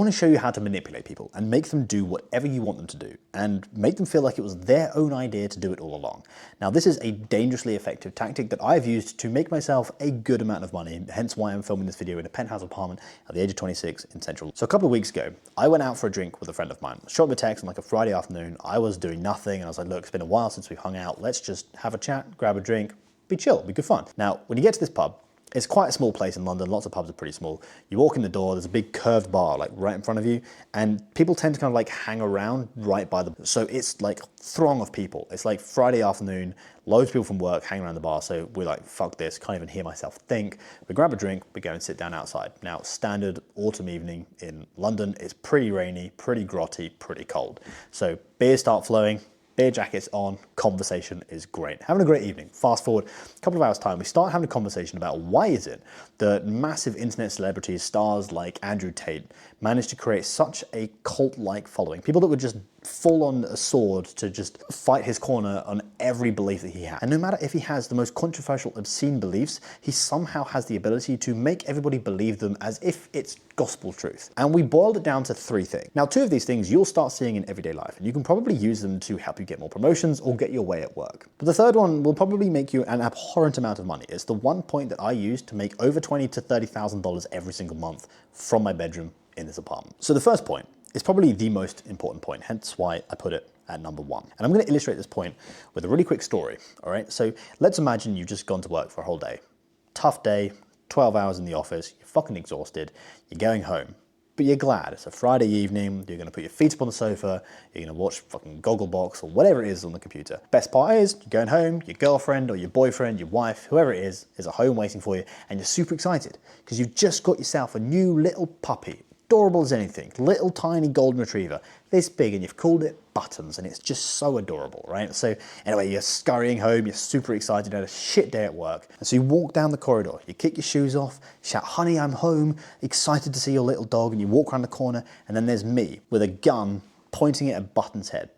I want to show you how to manipulate people and make them do whatever you want them to do and make them feel like it was their own idea to do it all along. Now, this is a dangerously effective tactic that I've used to make myself a good amount of money, hence why I'm filming this video in a penthouse apartment at the age of 26 in Central. So a couple of weeks ago, I went out for a drink with a friend of mine. Shot him a text on like a Friday afternoon. I was doing nothing and I was like, look, it's been a while since we've hung out. Let's just have a chat, grab a drink, be chill, be good fun. Now, when you get to this pub, it's quite a small place in London. Lots of pubs are pretty small. You walk in the door, there's a big curved bar like right in front of you, and people tend to kind of like hang around right by the, so it's like throng of people. It's like Friday afternoon, loads of people from work hang around the bar. So we're like, fuck this, can't even hear myself think. We grab a drink, we go and sit down outside. Now, standard autumn evening in London, it's pretty rainy, pretty grotty, pretty cold. So beers start flowing, beer jackets on, conversation is great. Having a great evening. Fast forward a couple of hours time, we start having a conversation about why is it that massive internet celebrities, stars like Andrew Tate, managed to create such a cult-like following. People that would just fall on a sword to just fight his corner on every belief that he has. And no matter if he has the most controversial, obscene beliefs, he somehow has the ability to make everybody believe them as if it's gospel truth. And we boiled it down to three things. Now, two of these things you'll start seeing in everyday life, and you can probably use them to help you get more promotions or get your way at work. But the third one will probably make you an abhorrent amount of money. It's the one point that I use to make over $20,000 to $30,000 every single month from my bedroom in this apartment. So the first point is probably the most important point, hence why I put it at number one. And I'm going to illustrate this point with a really quick story, all right? So let's imagine you've just gone to work for a whole day. Tough day, 12 hours in the office, you're fucking exhausted, you're going home, but you're glad. It's a Friday evening, you're going to put your feet up on the sofa, you're going to watch fucking Gogglebox or whatever it is on the computer. Best part is, you're going home, your girlfriend or your boyfriend, your wife, whoever it is at home waiting for you, and you're super excited because you've just got yourself a new little puppy. Adorable as anything, little tiny golden retriever, this big, and you've called it Buttons, and it's just so adorable, right? So anyway, you're scurrying home, you're super excited, you had a shit day at work, and so you walk down the corridor, you kick your shoes off, shout, honey, I'm home, excited to see your little dog, and you walk around the corner, and then there's me with a gun pointing it at Button's head.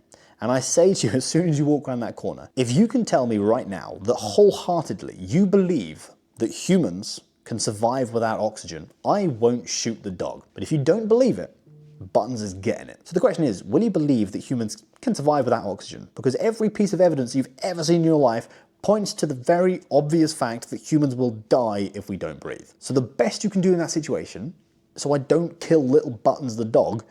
And I say to you, as soon as you walk around that corner, if you can tell me right now that wholeheartedly you believe that humans can survive without oxygen, I won't shoot the dog. But if you don't believe it, Buttons is getting it. So the question is, will you believe that humans can survive without oxygen? Because every piece of evidence you've ever seen in your life points to the very obvious fact that humans will die if we don't breathe. So the best you can do in that situation, so I don't kill little Buttons the dog,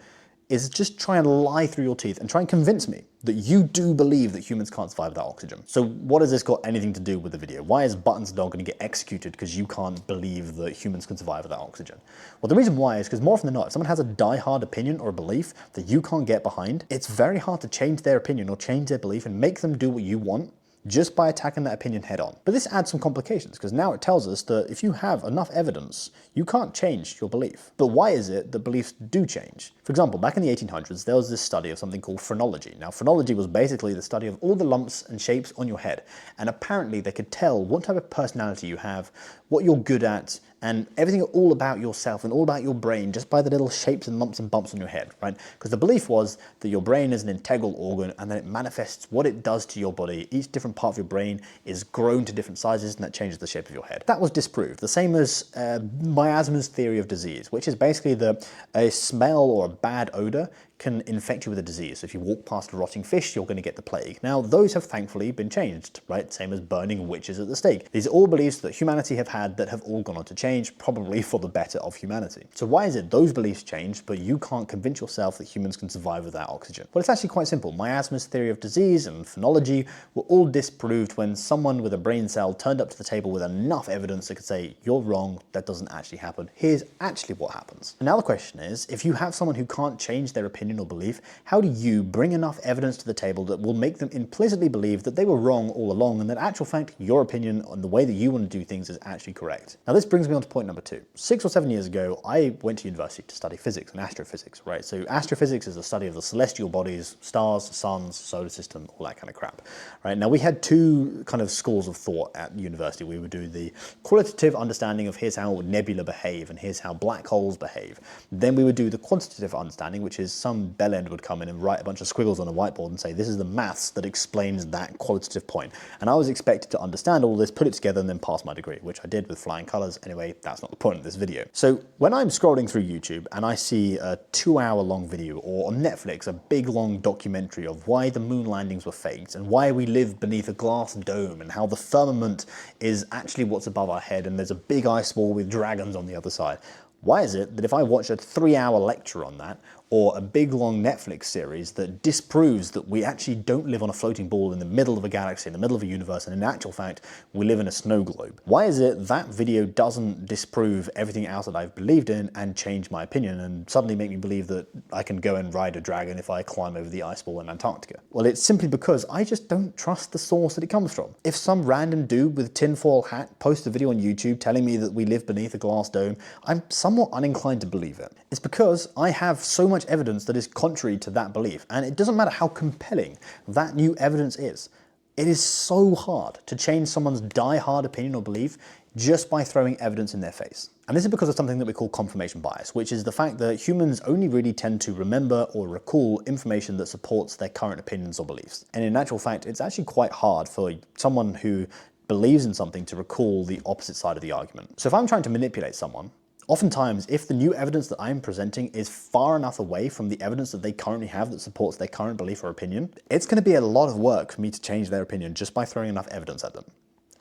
is just try and lie through your teeth and try and convince me that you do believe that humans can't survive without oxygen. So what has this got anything to do with the video? Why is Buttons the dog going to get executed because you can't believe that humans can survive without oxygen? Well, the reason why is because more often than not, if someone has a die-hard opinion or a belief that you can't get behind, it's very hard to change their opinion or change their belief and make them do what you want just by attacking that opinion head on. But this adds some complications because now it tells us that if you have enough evidence, you can't change your belief. But why is it that beliefs do change? For example, back in the 1800s, there was this study of something called phrenology. Now, phrenology was basically the study of all the lumps and shapes on your head. And apparently they could tell what type of personality you have, what you're good at, and everything all about yourself and all about your brain just by the little shapes and lumps and bumps on your head, right? Because the belief was that your brain is an integral organ and then it manifests what it does to your body. Each different part of your brain is grown to different sizes and that changes the shape of your head. That was disproved. The same as miasma's theory of disease, which is basically that a smell or a bad odor can infect you with a disease. So if you walk past a rotting fish, you're going to get the plague. Now, those have thankfully been changed, right? Same as burning witches at the stake. These are all beliefs that humanity have had that have all gone on to change, probably for the better of humanity. So why is it those beliefs changed, but you can't convince yourself that humans can survive without oxygen? Well, it's actually quite simple. Miasma's theory of disease and phrenology were all disproved when someone with a brain cell turned up to the table with enough evidence that could say, you're wrong, that doesn't actually happen. Here's actually what happens. And now the question is, if you have someone who can't change their opinion or belief, how do you bring enough evidence to the table that will make them implicitly believe that they were wrong all along and that actual fact, your opinion on the way that you want to do things is actually correct? Now this brings me on to point number two. 6 or 7 years ago, I went to university to study physics and astrophysics, right? So astrophysics is the study of the celestial bodies, stars, suns, solar system, all that kind of crap, right? Now we had two kind of schools of thought at university. We would do the qualitative understanding of here's how nebula behave and here's how black holes behave. Then we would do the quantitative understanding, which is some some bellend would come in and write a bunch of squiggles on a whiteboard and say, this is the maths that explains that qualitative point. And I was expected to understand all this, put it together, and then pass my degree, which I did with flying colors. Anyway, that's not the point of this video. So when I'm scrolling through YouTube and I see a 2-hour-long video, or on Netflix, a big long documentary of why the moon landings were faked and why we live beneath a glass dome and how the firmament is actually what's above our head and there's a big ice wall with dragons on the other side, why is it that if I watch a 3-hour lecture on that, or a big long Netflix series that disproves that we actually don't live on a floating ball in the middle of a galaxy, in the middle of a universe, and in actual fact, we live in a snow globe? Why is it that video doesn't disprove everything else that I've believed in and change my opinion and suddenly make me believe that I can go and ride a dragon if I climb over the ice wall in Antarctica? Well, it's simply because I just don't trust the source that it comes from. If some random dude with a tinfoil hat posts a video on YouTube telling me that we live beneath a glass dome, I'm somewhat uninclined to believe it. It's because I have so much evidence that is contrary to that belief, and it doesn't matter how compelling that new evidence is. It is so hard to change someone's die-hard opinion or belief just by throwing evidence in their face. And this is because of something that we call confirmation bias, which is the fact that humans only really tend to remember or recall information that supports their current opinions or beliefs. And in actual fact, it's actually quite hard for someone who believes in something to recall the opposite side of the argument. So if I'm trying to manipulate someone, oftentimes, if the new evidence that I'm presenting is far enough away from the evidence that they currently have that supports their current belief or opinion, it's going to be a lot of work for me to change their opinion just by throwing enough evidence at them.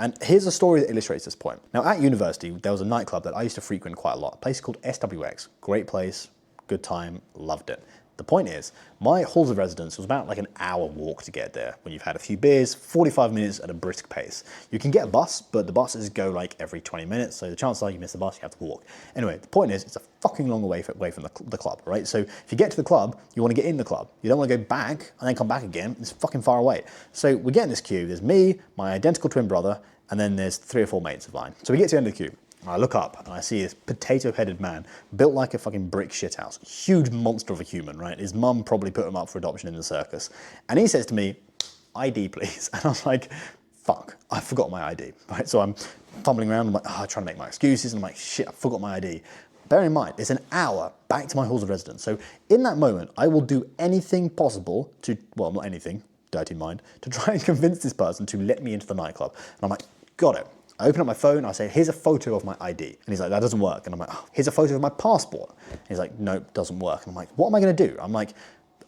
And here's a story that illustrates this point. Now, at university, there was a nightclub that I used to frequent quite a lot, a place called SWX. Great place, good time, loved it. The point is, my halls of residence was about like an hour walk to get there. When you've had a few beers, 45 minutes at a brisk pace. You can get a bus, but the buses go like every 20 minutes, so the chances are you miss the bus, you have to walk. Anyway, the point is, it's a fucking long way from the club, right? So if you get to the club, you want to get in the club. You don't want to go back and then come back again. It's fucking far away. So we get in this queue. There's me, my identical twin brother, and then there's 3 or 4 mates of mine. So we get to the end of the queue. I look up and I see this potato-headed man built like a fucking brick shithouse. Huge monster of a human, right? His mum probably put him up for adoption in the circus. And he says to me, ID please. And I'm like, fuck, I forgot my ID, right? So I'm fumbling around, I'm like, trying to make my excuses. And I'm like, shit, I forgot my ID. Bear in mind, it's an hour back to my halls of residence. So in that moment, I will do anything possible to, well, not anything, dirty mind, to try and convince this person to let me into the nightclub. And I'm like, got it. I open up my phone, I say, here's a photo of my ID. And he's like, that doesn't work. And I'm like, here's a photo of my passport. And he's like, nope, doesn't work. And I'm like, what am I gonna do? I'm like,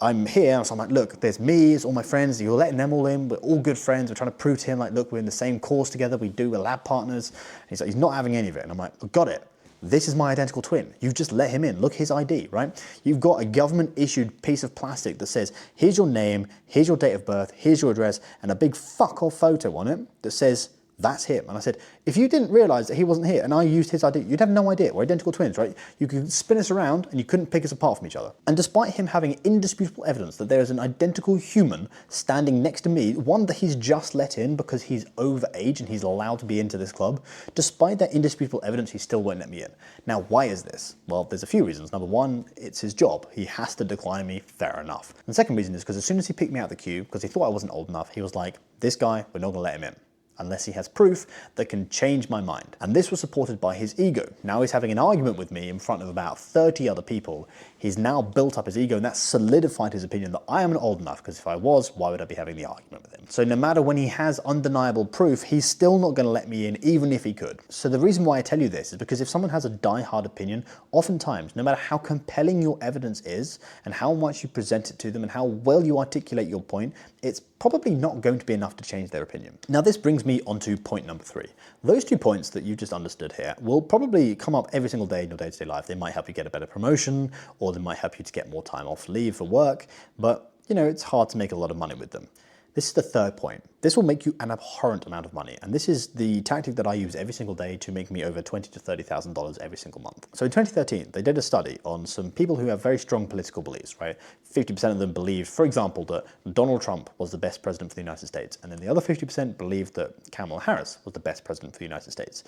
I'm here, so I'm like, look, there's me, it's all my friends, you're letting them all in, we're all good friends, we're trying to prove to him, like, look, we're in the same course together, we're lab partners. And he's like, he's not having any of it. And I'm like, got it. This is my identical twin. You've just let him in. Look, his ID, right? You've got a government-issued piece of plastic that says, here's your name, here's your date of birth, here's your address, and a big fuck-off photo on it that says, that's him. And I said, if you didn't realize that he wasn't here and I used his ID, you'd have no idea. We're identical twins, right? You could spin us around and you couldn't pick us apart from each other. And despite him having indisputable evidence that there is an identical human standing next to me, one that he's just let in because he's over age and he's allowed to be into this club, despite that indisputable evidence, he still won't let me in. Now, why is this? Well, there's a few reasons. Number one, it's his job. He has to decline me, fair enough. And the second reason is because as soon as he picked me out of the queue, because he thought I wasn't old enough, he was like, this guy, we're not gonna let him in unless he has proof that can change my mind. And this was supported by his ego. Now he's having an argument with me in front of about 30 other people. He's now built up his ego, and that solidified his opinion that I am not old enough, because if I was, why would I be having the argument with him? So no matter when he has undeniable proof, he's still not going to let me in, even if he could. So the reason why I tell you this is because if someone has a die-hard opinion, oftentimes, no matter how compelling your evidence is, and how much you present it to them, and how well you articulate your point, it's probably not going to be enough to change their opinion. Now this brings me onto point number 3. Those 2 points that you just understood here will probably come up every single day in your day-to-day life. They might help you get a better promotion, or they might help you to get more time off leave for work, but you know, it's hard to make a lot of money with them. This is the third point. This will make you an abhorrent amount of money. And this is the tactic that I use every single day to make me over $20,000 to $30,000 every single month. So in 2013, they did a study on some people who have very strong political beliefs, right? 50% of them believed, for example, that Donald Trump was the best president for the United States. And then the other 50% believed that Kamala Harris was the best president for the United States.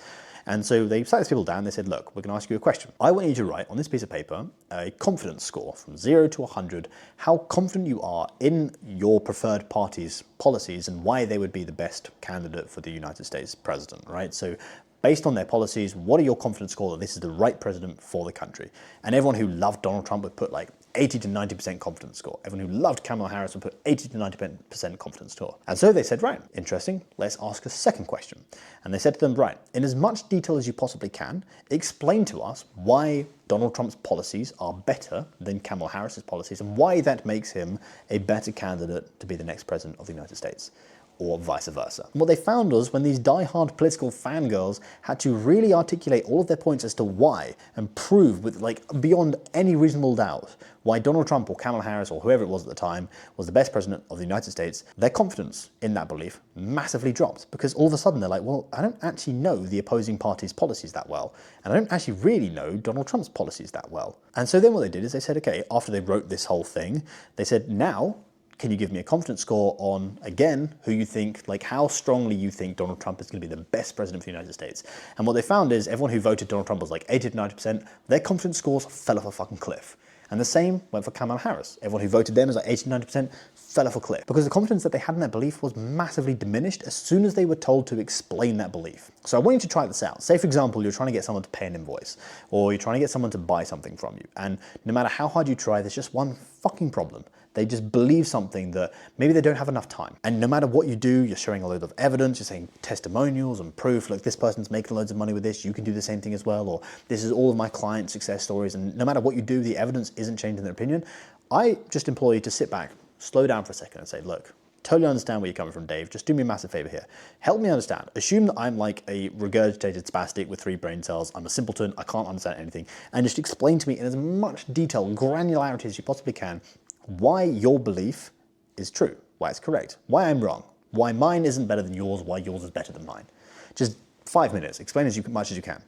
And so they sat these people down, they said, look, we're gonna ask you a question. I want you to write on this piece of paper a confidence score from 0 to 100, how confident you are in your preferred party's policies and why they would be the best candidate for the United States president, right? So based on their policies, what are your confidence score that this is the right president for the country? And everyone who loved Donald Trump would put like 80 to 90% confidence score. Everyone who loved Kamala Harris would put 80 to 90% confidence score. And so they said, right, interesting, let's ask a second question. And they said to them, right, in as much detail as you possibly can, explain to us why Donald Trump's policies are better than Kamala Harris's policies and why that makes him a better candidate to be the next president of the United States, or vice versa. And what they found was when these die-hard political fangirls had to really articulate all of their points as to why and prove with like beyond any reasonable doubt why Donald Trump or Kamala Harris or whoever it was at the time was the best president of the United States, their confidence in that belief massively dropped, because all of a sudden they're like, well, I don't actually know the opposing party's policies that well, and I don't actually really know Donald Trump's policies that well. And so then what they did is they said, okay, after they wrote this whole thing, they said, now, can you give me a confidence score on, again, who you think, like how strongly you think Donald Trump is going to be the best president of the United States? And what they found is everyone who voted Donald Trump was like 80 to 90%, their confidence scores fell off a fucking cliff. And the same went for Kamala Harris. Everyone who voted them was like 80 to 90%, fell off a cliff. Because the confidence that they had in their belief was massively diminished as soon as they were told to explain that belief. So I want you to try this out. Say, for example, you're trying to get someone to pay an invoice, or you're trying to get someone to buy something from you. And no matter how hard you try, there's just one fucking problem. They just believe something that maybe they don't have enough time. And no matter what you do, you're showing a load of evidence, you're saying testimonials and proof, like this person's making loads of money with this, you can do the same thing as well, or this is all of my client success stories, and no matter what you do, the evidence isn't changing their opinion. I just implore you to sit back, slow down for a second and say, look, totally understand where you're coming from, Dave. Just do me a massive favor here. Help me understand. Assume that I'm like a regurgitated spastic with 3 brain cells. I'm a simpleton. I can't understand anything. And just explain to me in as much detail, granularity as you possibly can, why your belief is true, why it's correct, why I'm wrong, why mine isn't better than yours, why yours is better than mine. Just 5 minutes, explain as much as you can.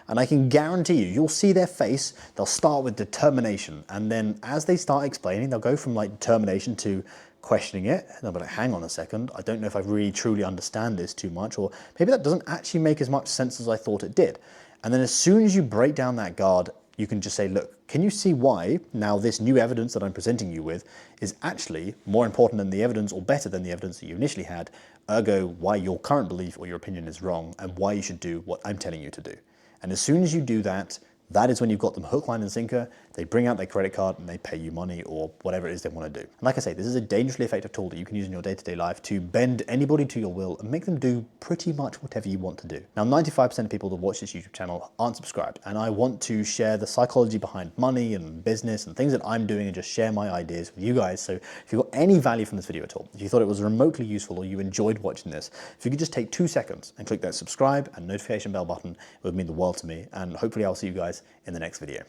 And I can guarantee you'll see their face, they'll start with determination, and then as they start explaining, they'll go from like determination to questioning it, and they'll be like, hang on a second, I don't know if I really truly understand this too much, or maybe that doesn't actually make as much sense as I thought it did. And then as soon as you break down that guard, you can just say, look, can you see why now this new evidence that I'm presenting you with is actually more important than the evidence or better than the evidence that you initially had, ergo why your current belief or your opinion is wrong and why you should do what I'm telling you to do. And as soon as you do that, that is when you've got them hook, line, and sinker. They bring out their credit card and they pay you money or whatever it is they want to do. And like I say, this is a dangerously effective tool that you can use in your day-to-day life to bend anybody to your will and make them do pretty much whatever you want to do. Now, 95% of people that watch this YouTube channel aren't subscribed, and I want to share the psychology behind money and business and things that I'm doing and just share my ideas with you guys. So if you got any value from this video at all, if you thought it was remotely useful or you enjoyed watching this, if you could just take 2 seconds and click that subscribe and notification bell button, it would mean the world to me. And hopefully I'll see you guys in the next video.